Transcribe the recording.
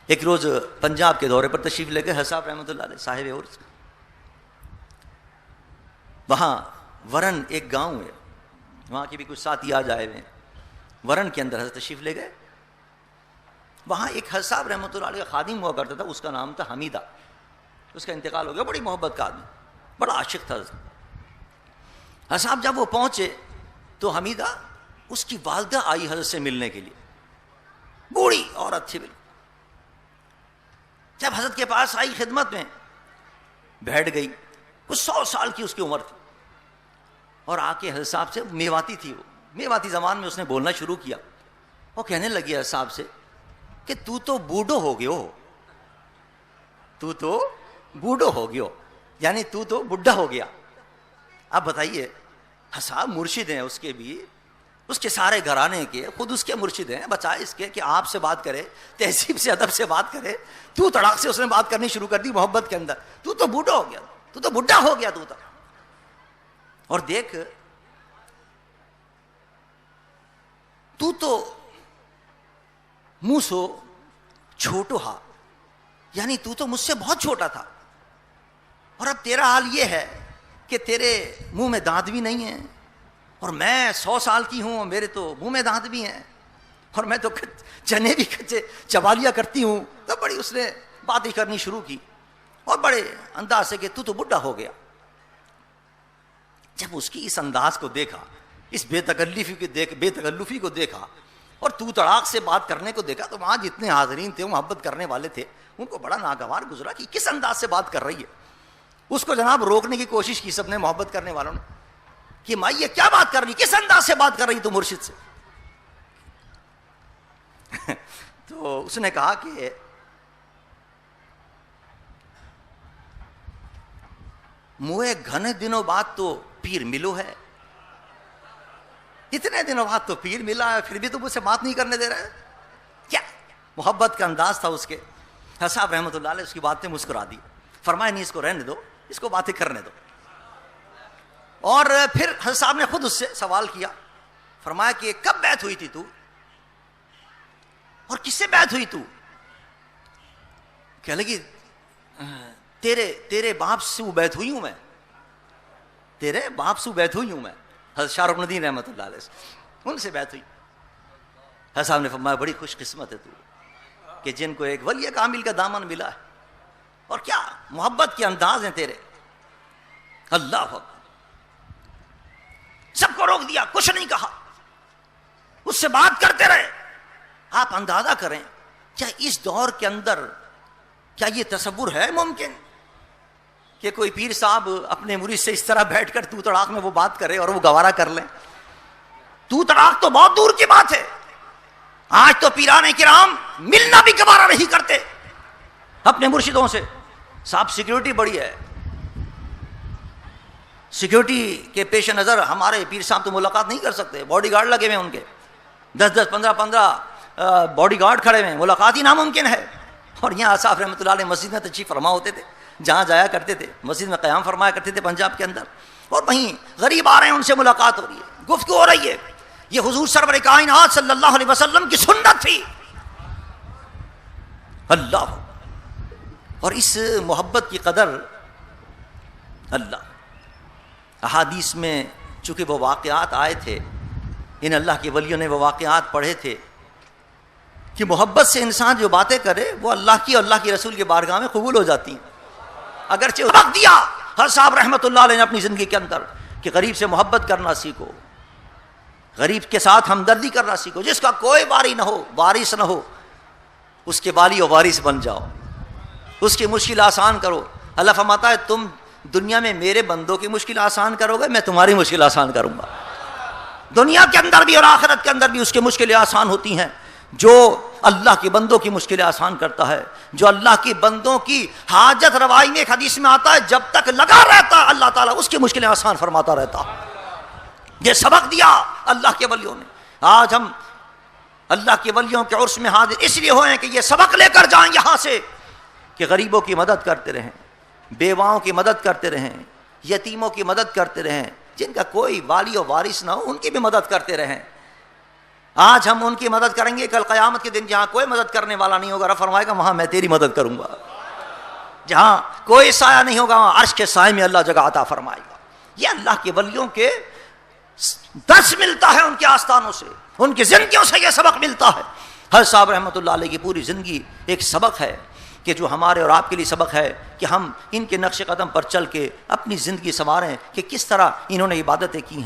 ایک روز پنجاب کے دورے پر تشریف لے گئے حضرت رحمۃ اللہ علیہ صاحب عرس. وہاں ورن ایک گاؤں ہے, وہاں کے بھی کچھ ساتھی آ جائے ہوئے. ورن کے اندر حضرت تشریف لے گئے. وہاں ایک حضرت صاحب رحمۃ اللہ علیہ خادم ہوا کرتا تھا, اس کا نام تھا حمیدہ. اس کا انتقال ہو گیا. بڑی محبت کا آدمی, بڑا عاشق تھا. حضرت صاحب جب وہ پہنچے تو حمیدہ, اس کی والدہ آئی حضرت سے ملنے کے لیے, بوڑھی عورت تھی بالکل. جب حضرت کے پاس آئی خدمت میں بیٹھ گئی, کچھ 100 سال کی اس کی عمر تھی, اور آ کے حضرت صاحب سے, میواتی تھی وہ, میواتی زبان میں اس نے بولنا شروع کیا. وہ کہنے لگی حضرت صاحب سے کہ تو بوڑھو ہو گئے ہو, تو بوڑھو ہو گئے ہو, یعنی تو بڈھا ہو گیا. اب بتائیے, حضرت مرشد ہیں اس کے بھی, اس کے سارے گھرانے کے, خود اس کے مرشد ہیں, بچائے اس کے کہ آپ سے بات کرے, تہذیب سے ادب سے بات کرے. تو تڑاک سے اس نے بات کرنی شروع کر دی محبت کے اندر. تو بوڑھا ہو گیا, تو بڈھا ہو گیا. اور دیکھ, تو منہ سو چھوٹو ہا, یعنی تو مجھ سے بہت چھوٹا تھا, اور اب تیرا حال یہ ہے کہ تیرے منہ میں دانت بھی نہیں ہیں, اور میں 100 سال کی ہوں, میرے تو منہ میں دانت بھی ہیں, اور میں تو چنے بھی کچے چبا لیا کرتی ہوں. تو بڑی اس نے باتیں کرنی شروع کی, اور بڑے انداز سے کہ تو بڈھا ہو گیا. جب اس کی اس انداز کو دیکھا, اس بے تکلفی کو دیکھا, اور تو تڑاک سے بات کرنے کو دیکھا, تو وہاں جتنے حاضرین تھے, محبت کرنے والے تھے, ان کو بڑا ناگوار گزرا کہ کس انداز سے بات کر رہی ہے. اس کو جناب روکنے کی کوشش کی سب نے, محبت کرنے والوں نے, کہ مائی یہ کیا بات کر رہی, کس انداز سے بات کر رہی تو مرشد سے. تو اس نے کہا کہ موئے گھنے دنوں بعد تو پیر ملو ہے, اتنے دنوں بعد تو پیر ملا ہے, پھر بھی تو مجھ سے بات نہیں کرنے دے رہا ہے. کیا محبت کا انداز تھا اس کے. حضرت صاحب رحمۃ اللہ علیہ اس کی بات پہ مسکرا دی, فرمایا نہیں, اس کو رہنے دو, اس کو باتیں کرنے دو. اور پھر حضرت صاحب نے خود اس سے سوال کیا, فرمایا کہ کب بیعت ہوئی تھی تو, اور کس سے بیعت ہوئی تو. کہنے لگی تیرے باپ سے بیعت ہوئی ہوں میں, تیرے باپ سے بیعت ہوئی ہوں میں. حضرت شاہ رکن الدین رحمۃ اللہ علیہ ان سے بیعت ہوئی. حضرت صاحب نے فرمایا بڑی خوش قسمت ہے تو کہ جن کو ایک ولی کامل کا دامن ملا ہے, اور کیا محبت کے انداز ہیں تیرے. اللہ اکبر. سب کو روک دیا, کچھ نہیں کہا, اس سے بات کرتے رہے. آپ اندازہ کریں, کیا اس دور کے اندر کیا یہ تصور ہے ممکن کہ کوئی پیر صاحب اپنے مرید سے اس طرح بیٹھ کر تو تڑاک میں وہ بات کرے اور وہ گوارا کر لیں. تو تڑاک تو بہت دور کی بات ہے. آج تو پیرانے کرام ملنا بھی گوارا نہیں کرتے اپنے مرشدوں سے. صاحب سیکیورٹی بڑی ہے, سیکیورٹی کے پیش نظر ہمارے پیر صاحب تو ملاقات نہیں کر سکتے, باڈی گارڈ لگے ہوئے ان کے, 10 15 باڈی گارڈ کھڑے ہوئے, ملاقات ہی ناممکن ہے. اور یہاں صاحب رحمۃ اللہ علیہ مسجد میں تشریف فرما ہوتے تھے, جہاں جایا کرتے تھے مسجد میں قیام فرمایا کرتے تھے پنجاب کے اندر, اور وہیں غریب آ رہے ہیں, ان سے ملاقات ہو رہی ہے, گفتگو ہو رہی ہے. یہ حضور سرور کائنات صلی اللہ علیہ وسلم کی سنت تھی. اللہ, اور اس محبت کی قدر اللہ. احادیث میں چونکہ وہ واقعات آئے تھے, ان اللہ کے ولیوں نے وہ واقعات پڑھے تھے کہ محبت سے انسان جو باتیں کرے وہ اللہ کی اور اللہ کے رسول کے بارگاہ میں قبول ہو جاتی ہیں. اگرچہ وقت دیا حضرت صاحب رحمۃ اللہ علیہ نے اپنی زندگی کے اندر کہ غریب سے محبت کرنا سیکھو, غریب کے ساتھ ہمدردی کرنا سیکھو, جس کا کوئی واری نہ ہو, وارث نہ ہو, اس کے والی و وارث بن جاؤ, اس کی مشکل آسان کرو. اللہ فرماتا ہے تم دنیا میں میرے بندوں کی مشکل آسان کرو گے, میں تمہاری مشکل آسان کروں گا. دنیا کے اندر بھی اور آخرت کے اندر بھی اس کی مشکلیں آسان ہوتی ہیں. جو اللہ کے بندوں کی مشکلیں آسان کرتا ہے, جو اللہ کے بندوں کی حاجت روائی میں ایک حدیث میں آتا ہے جب تک لگا رہتا ہے اللہ تعالیٰ اس کی مشکلیں آسان فرماتا رہتا. یہ سبق دیا اللہ کے ولیوں نے. آج ہم اللہ کے ولیوں کے عرس میں حاضر اس لیے ہوئے ہیں کہ یہ سبق لے کر جائیں یہاں سے کہ غریبوں کی مدد کرتے رہیں, بیواؤں کی مدد کرتے رہیں, یتیموں کی مدد کرتے رہیں, جن کا کوئی والی و وارث نہ ہو ان کی بھی مدد کرتے رہیں. آج ہم ان کی مدد کریں گے، کل قیامت کے دن جہاں کوئی مدد کرنے والا نہیں ہوگا، رب فرمائے گا وہاں میں تیری مدد کروں گا۔ جہاں کوئی سایہ نہیں ہوگا وہاں عرش کے سائے میں اللہ جگہ عطا فرمائے گا۔ یہ اللہ کے ولیوں کے درس ملتا ہے، ان کے آستانوں سے، ان کی زندگیوں سے یہ سبق ملتا ہے۔ حضرت صاحب رحمۃ اللہ علیہ کی پوری زندگی ایک سبق ہے کہ جو ہمارے اور آپ کے لیے سبق ہے کہ ہم ان کے نقش قدم پر چل کے اپنی زندگی سنواریں کہ کس طرح انہوں نے عبادتیں کی ہیں۔